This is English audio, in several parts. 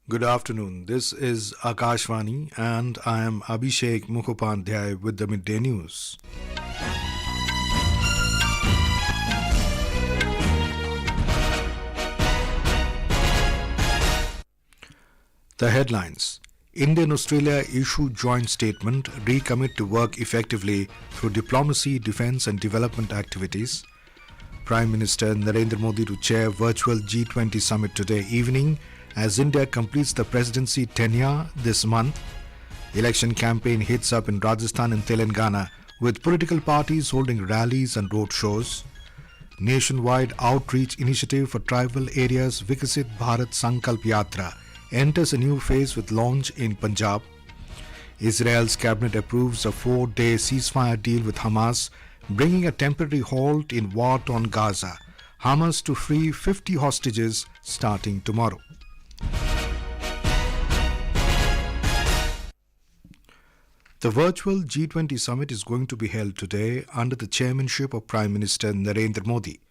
Good afternoon. This is Akashvani and I am Abhishek Mukhopadhyay with the Midday News. The headlines. India and Australia issue joint statement, recommit to work effectively through diplomacy, defence and development activities. Prime Minister Narendra Modi to chair virtual G20 summit today evening as India completes the presidency tenure this month. Election campaign hits up in Rajasthan and Telangana with political parties holding rallies and road shows. Nationwide outreach initiative for tribal areas Viksit Bharat Sankalp Yatra enters a new phase with launch in Punjab. Israel's cabinet approves a 4-day ceasefire deal with Hamas, bringing a temporary halt in war-torn Gaza. Hamas to free 50 hostages starting tomorrow. The virtual G20 summit is going to be held today under the chairmanship of Prime Minister Narendra Modi.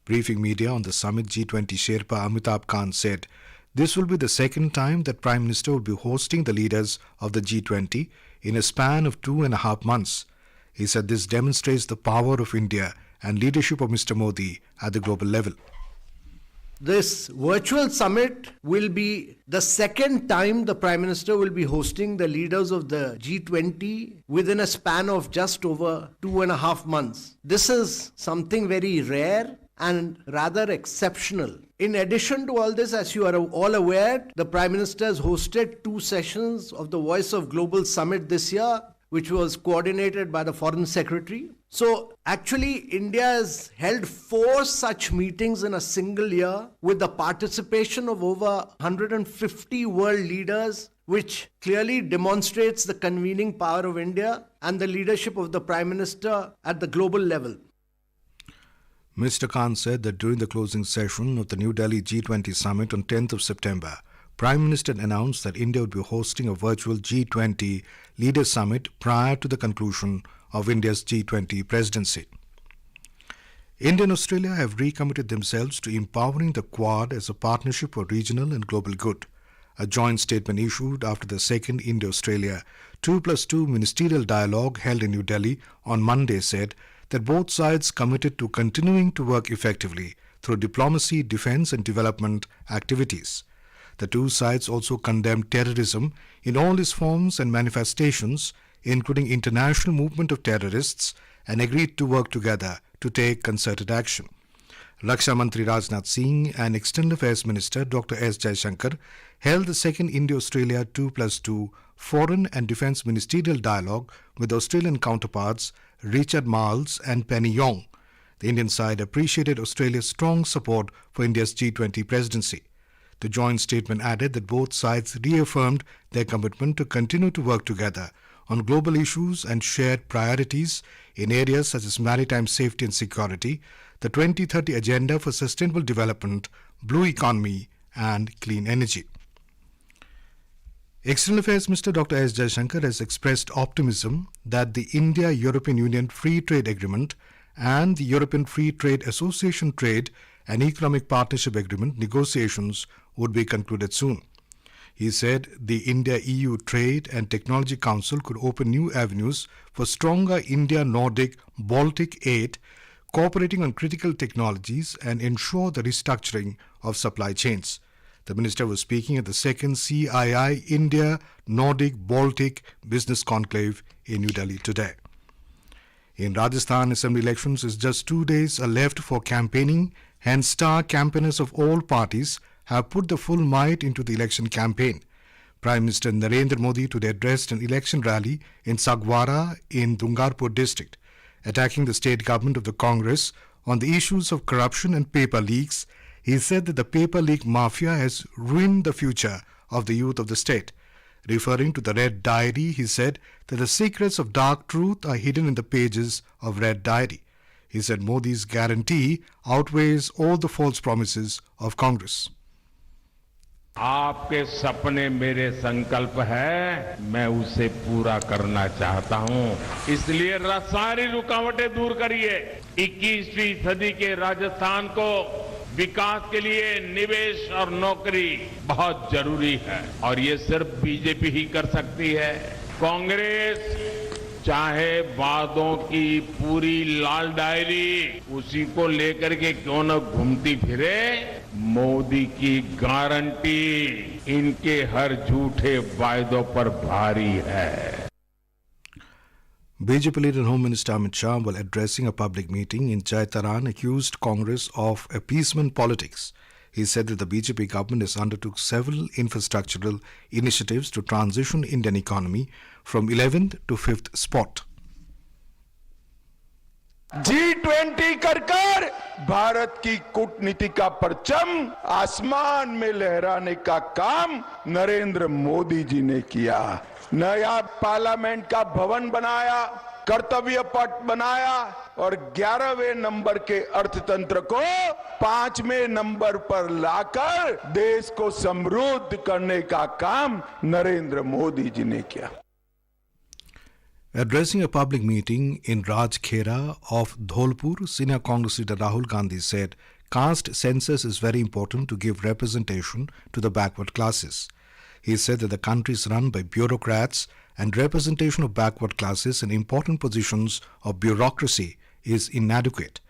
Briefing media on the summit, G20 Sherpa Amitabh Kant said, this will be the second time that Prime Minister will be hosting the leaders of the G20 in a span of 2.5 months. He said this demonstrates the power of India and leadership of Mr. Modi at the global level. This virtual summit will be the second time the Prime Minister will be hosting the leaders of the G20 within a span of just over 2.5 months. This is something very rare and rather exceptional. In addition to all this, as you are all aware, the Prime Minister has hosted 2 sessions of the Voice of Global Summit this year, which was coordinated by the Foreign Secretary. So actually, India has held 4 such meetings in a single year with the participation of over 150 world leaders, which clearly demonstrates the convening power of India and the leadership of the Prime Minister at the global level. Mr. Khan said that during the closing session of the New Delhi G20 summit on 10th of September, Prime Minister announced that India would be hosting a virtual G20 Leaders Summit prior to the conclusion of India's G20 presidency. India and Australia have recommitted themselves to empowering the Quad as a partnership for regional and global good. A joint statement issued after the second India-Australia 2+2 ministerial dialogue held in New Delhi on Monday said that both sides committed to continuing to work effectively through diplomacy, defence and development activities. The 2 sides also condemned terrorism in all its forms and manifestations, including international movement of terrorists, and agreed to work together to take concerted action. Raksha Mantri Rajnath Singh and External Affairs Minister Dr. S. Jaishankar held the second India-Australia 2+2 Foreign and Defence Ministerial Dialogue with Australian counterparts Richard Marles and Penny Yong. The Indian side appreciated Australia's strong support for India's G20 presidency. The joint statement added that both sides reaffirmed their commitment to continue to work together on global issues and shared priorities in areas such as maritime safety and security, the 2030 Agenda for Sustainable Development, blue economy and clean energy. External Affairs Minister Dr. S. Jaishankar has expressed optimism that the India-European Union Free Trade Agreement and the European Free Trade Association Trade and Economic Partnership Agreement negotiations would be concluded soon. He said the India-EU Trade and Technology Council could open new avenues for stronger India-Nordic-Baltic aid, cooperating on critical technologies and ensure the restructuring of supply chains. The minister was speaking at the second CII India-Nordic-Baltic Business Conclave in New Delhi today. In Rajasthan, assembly elections is just 2 days left for campaigning, hence star campaigners of all parties have put the full might into the election campaign. Prime Minister Narendra Modi today addressed an election rally in Sagwara in Dungarpur district, attacking the state government of the Congress on the issues of corruption and paper leaks. He said that the paper leak mafia has ruined the future of the youth of the state. Referring to the Red Diary, he said that the secrets of dark truth are hidden in the pages of Red Diary. He said Modi's guarantee outweighs all the false promises of Congress. आपके सपने मेरे संकल्प है, मैं उसे पूरा करना चाहता हूं। इसलिए सारी रुकावटें दूर करिए। 21वीं सदी के राजस्थान को विकास के लिए निवेश और नौकरी बहुत जरूरी है और ये सिर्फ बीजेपी ही कर सकती है। कांग्रेस चाहे वादों की पूरी लाल डायरी उसी को लेकर के क्यों न घूमती फिरे, मोदी की गारंटी इनके हर झूठे वायदों पर भारी है। BJP leader Home Minister Amit Shah, while addressing a public meeting in Jaitaran, accused Congress of appeasement politics. He said that the BJP government has undertook several infrastructural initiatives to transition Indian economy from 11th to 5th spot. G20 कर भारत की कूटनीति का परचम आसमान में लहराने का काम नरेंद्र मोदी जी ने किया। नया पार्लियामेंट का भवन बनाया, कर्तव्य पथ बनाया और 11वें नंबर के अर्थतंत्र को 5वें नंबर पर लाकर देश को समृद्ध करने का काम नरेंद्र मोदी जी ने किया। Addressing a public meeting in Rajkhera of Dholpur, senior Congress leader Rahul Gandhi said caste census is very important to give representation to the backward classes. He said that the country is run by bureaucrats and representation of backward classes in important positions of bureaucracy is inadequate.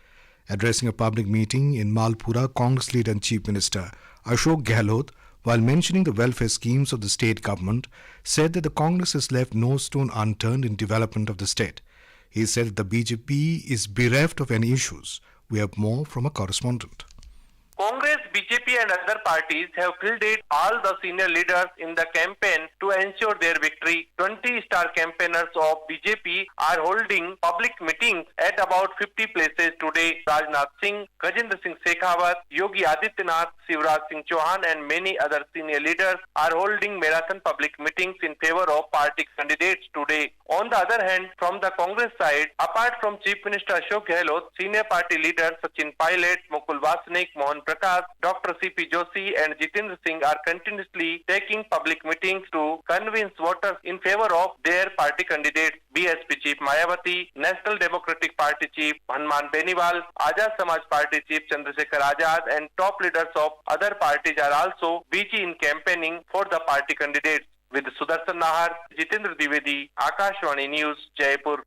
Addressing a public meeting in Malpura, Congress leader and Chief Minister Ashok Gehlot, while mentioning the welfare schemes of the state government, said that the Congress has left no stone unturned in development of the state. He said that the BJP is bereft of any issues. We have more from a correspondent. Congress, BJP and other parties have fielded all the senior leaders in the campaign to ensure their victory. 20 star campaigners of BJP are holding public meetings at about 50 places today. Rajnath Singh, Gajendra Singh Shekhawat, Yogi Adityanath, Shivraj Singh Chauhan and many other senior leaders are holding marathon public meetings in favor of party candidates today. On the other hand, from the Congress side, apart from Chief Minister Ashok Gehlot, senior party leaders Sachin Pilot, Mukul Vasnik, Mohan Prakash, Dr. C.P. Joshi and Jitendra Singh are continuously taking public meetings to convince voters in favor of their party candidates. BSP Chief Mayawati, National Democratic Party Chief Hanuman Beniwal, Azad Samaj Party Chief Chandrasekhar Azad and top leaders of other parties are also busy in campaigning for the party candidates. With Sudarshan Nahar, Jitendra Dwivedi, Akashvani News, Jaipur.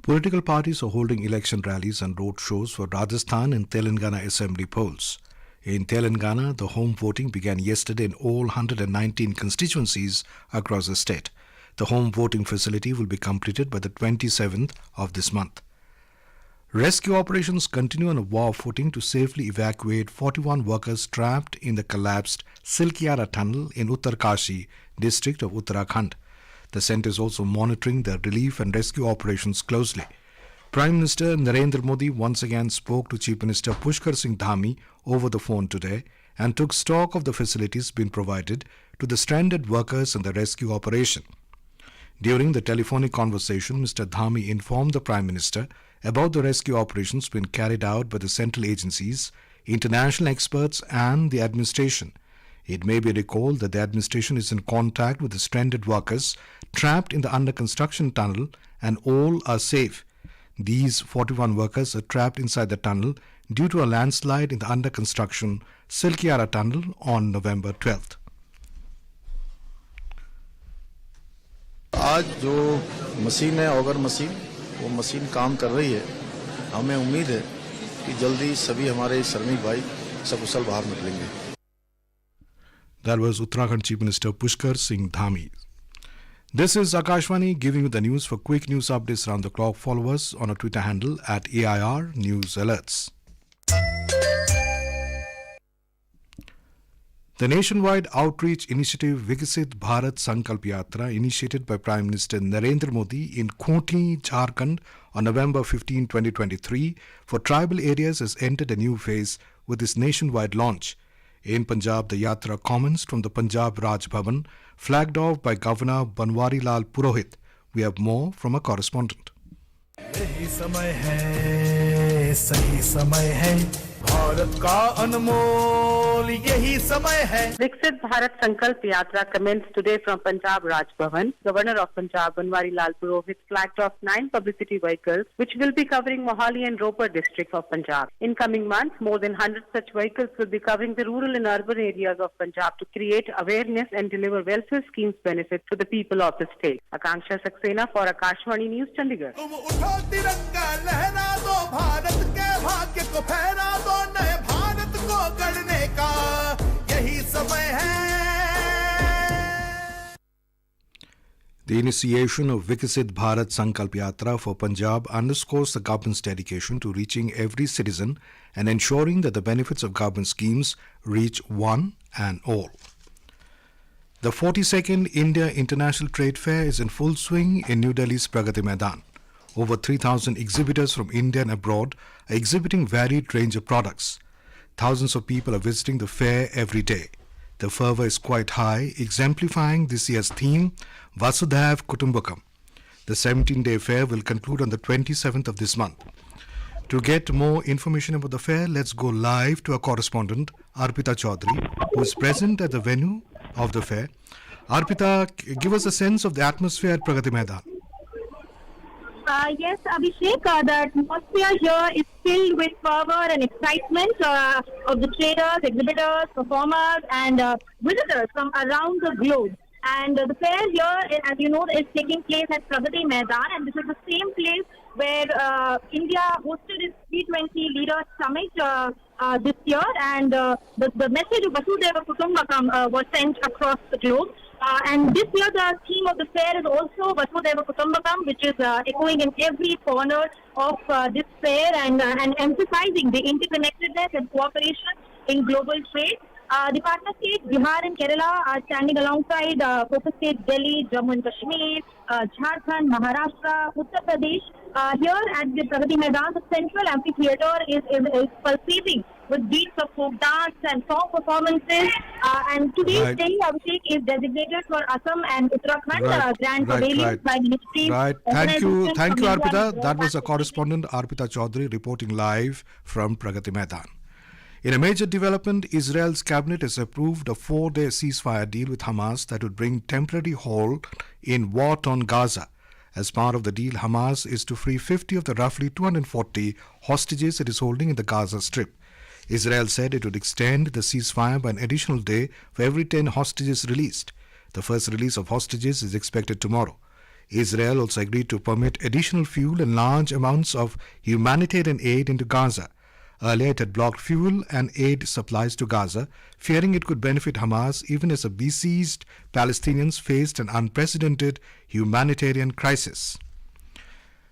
Political parties are holding election rallies and road shows for Rajasthan and Telangana assembly polls. In Telangana, the home voting began yesterday in all 119 constituencies across the state. The home voting facility will be completed by the 27th of this month. Rescue operations continue on a war footing to safely evacuate 41 workers trapped in the collapsed Silkiara tunnel in Uttarkashi district of Uttarakhand. The centre is also monitoring the relief and rescue operations closely. Prime Minister Narendra Modi once again spoke to Chief Minister Pushkar Singh Dhami over the phone today and took stock of the facilities being provided to the stranded workers in the rescue operation. During the telephonic conversation, Mr. Dhami informed the Prime Minister about the rescue operations being carried out by the central agencies, international experts and the administration. It may be recalled that the administration is in contact with the stranded workers trapped in the under-construction tunnel and all are safe. These 41 workers are trapped inside the tunnel due to a landslide in the under-construction Silkiara tunnel on November 12th. आज जो machine है auger machine वो machine काम कर रही है। हमें उम्मीद है कि जल्दी सभी हमारे श्रमिक भाई सकुशल बाहर निकलेंगे। That was Uttarakhand Chief Minister Pushkar Singh Dhami. This is Akashvani giving you the news. For quick news updates around the clock, follow us on our Twitter handle at AIR News Alerts. The nationwide outreach initiative Viksit Bharat Sankalp Yatra, initiated by Prime Minister Narendra Modi in Khunti, Jharkhand on November 15, 2023, for tribal areas has entered a new phase with its nationwide launch. In Punjab, the Yatra commenced from the Punjab Raj Bhavan, flagged off by Governor Banwari Lal Purohit. We have more from a correspondent. सही समय है भारत का अनमोल यही समय है. Viksit Bharat Sankalp Yatra commenced today from Punjab Raj Bhavan. Governor of Punjab, Banwari Lal Purohit, flagged off 9 publicity vehicles which will be covering Mohali and Ropar districts of Punjab. In coming months, more than 100 such vehicles will be covering the rural and urban areas of Punjab to create awareness and deliver welfare schemes benefits to the people of the state. Akanksha Saxena for Akashvani News, Chandigarh. तुम उठो तिरंगा लहरा दो, भारत के भाग्य को फहरा दो, नए भारत को गढ़ने का यही समय है. The initiation of Viksit Bharat Sankalp Yatra for Punjab underscores the government's dedication to reaching every citizen and ensuring that the benefits of government schemes reach one and all. The 42nd India International Trade Fair is in full swing in New Delhi's Pragati Maidan. Over 3,000 exhibitors from India and abroad are exhibiting varied range of products. Thousands of people are visiting the fair every day. The fervour is quite high, exemplifying this year's theme, Vasudhaiv Kutumbakam. The 17-day fair will conclude on the 27th of this month. To get more information about the fair, let's go live to our correspondent, Arpita Chaudhary, who is present at the venue of the fair. Arpita, give us a sense of the atmosphere at Pragati Maidan. Yes, Abhishek, the atmosphere here is filled with fervor and excitement of the traders, exhibitors, performers and visitors from around the globe. And the fair here, as you know, is taking place at Pragati Maidan, and this is the same place where India hosted its G20 Leaders Summit this year, and the message of Vasudhaiva Kutumbakam was sent across the globe. And this year the theme of the fair is also Vasudhaiva Kutumbakam, which is echoing in every corner of this fair and emphasizing the interconnectedness and cooperation in global trade. The partner states, Bihar and Kerala, are standing alongside focus states Delhi, Jammu and Kashmir, Jharkhand, Maharashtra, Uttar Pradesh. Here at the Pragati Maidan, the central amphitheatre is pulsating with beats of folk dance and song performances. And today's day, Abhishek, is designated for Assam and Uttarakhand Grand Pavilions by Ministry. Right. Thank you, Arpita. That was a correspondent, Arpita Chaudhary, reporting live from Pragati Maidan. In a major development, Israel's cabinet has approved a 4-day ceasefire deal with Hamas that would bring temporary halt in war-torn Gaza. As part of the deal, Hamas is to free 50 of the roughly 240 hostages it is holding in the Gaza Strip. Israel said it would extend the ceasefire by an additional day for every 10 hostages released. The first release of hostages is expected tomorrow. Israel also agreed to permit additional fuel and large amounts of humanitarian aid into Gaza. Earlier, it had blocked fuel and aid supplies to Gaza, fearing it could benefit Hamas even as the besieged Palestinians faced an unprecedented humanitarian crisis.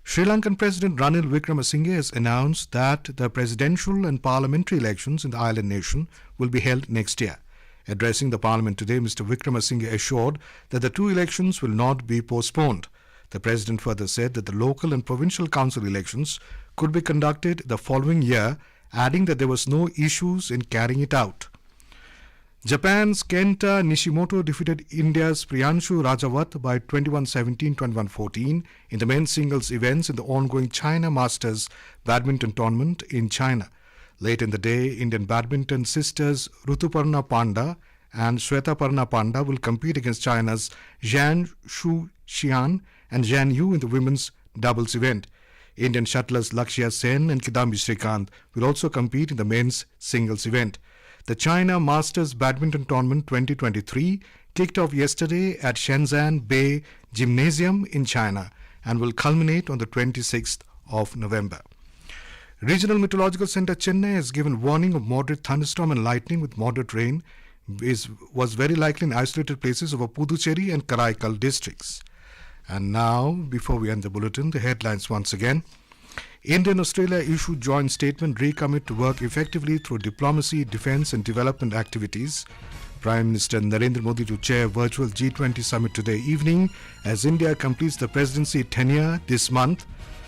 Sri Lankan President Ranil Wickremesinghe has announced that the presidential and parliamentary elections in the island nation will be held next year. Addressing the parliament today, Mr. Wickremesinghe assured that the two elections will not be postponed. The president further said that the local and provincial council elections could be conducted the following year, adding that there was no issues in carrying it out. Japan's Kenta Nishimoto defeated India's Priyanshu Rajawat by 21-17, 21-14 in the men's singles events in the ongoing China Masters badminton tournament in China. Late in the day, Indian badminton sisters Rutuparna Panda and Shwetaparna Panda will compete against China's Zhang Shuxian and Zhan Yu in the women's doubles event. Indian shuttlers Lakshya Sen and Kidambi Srikanth will also compete in the men's singles event. The China Masters Badminton Tournament 2023 kicked off yesterday at Shenzhen Bay Gymnasium in China and will culminate on the 26th of November. Regional Meteorological Center Chennai has given warning of moderate thunderstorm and lightning with moderate rain was very likely in isolated places over Puducherry and Karaikal districts. And now, before we end the bulletin, the headlines once again. India and Australia issued joint statement recommit to work effectively through diplomacy, defence and development activities. Prime Minister Narendra Modi to chair virtual G20 summit today evening as India completes the presidency tenure this month.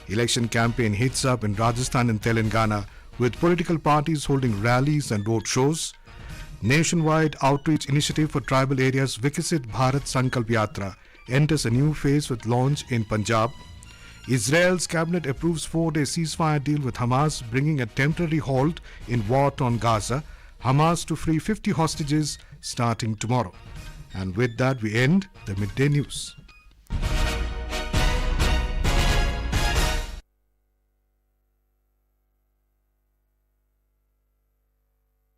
Election campaign heats up in Rajasthan and Telangana with political parties holding rallies and road shows. Nationwide outreach initiative for tribal areas Viksit Bharat Sankalp Yatra enters a new phase with launch in Punjab. Israel's cabinet approves 4-day ceasefire deal with Hamas, bringing a temporary halt in war torn Gaza. Hamas to free 50 hostages starting tomorrow. And with that, we end the midday news.